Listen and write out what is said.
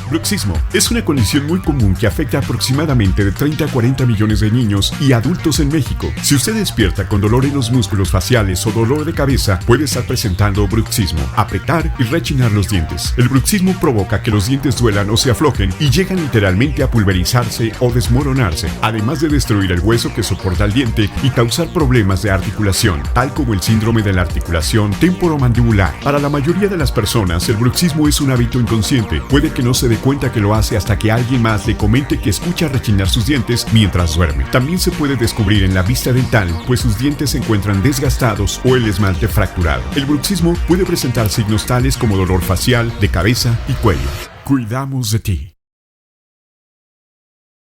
Bruxismo es una condición muy común que afecta aproximadamente de 30 a 40 millones de niños y adultos en México. Si usted despierta con dolor en los músculos faciales o dolor de cabeza, puede estar presentando bruxismo, apretar y rechinar los dientes. El bruxismo provoca que los dientes duelan o se aflojen y llegan literalmente a pulverizarse o desmoronarse, además de destruir el hueso que soporta el diente y causar problemas de articulación, tal como el síndrome de la articulación temporomandibular. Para la mayoría de las personas, el bruxismo es un hábito inconsciente. Puede que no se dé cuenta que lo hace hasta que alguien más le comente que escucha rechinar sus dientes mientras duerme. También se puede descubrir en la vista dental, pues sus dientes se encuentran desgastados o el esmalte fracturado. El bruxismo puede presentar signos tales como dolor facial, de cabeza y cuello. Cuidamos de ti.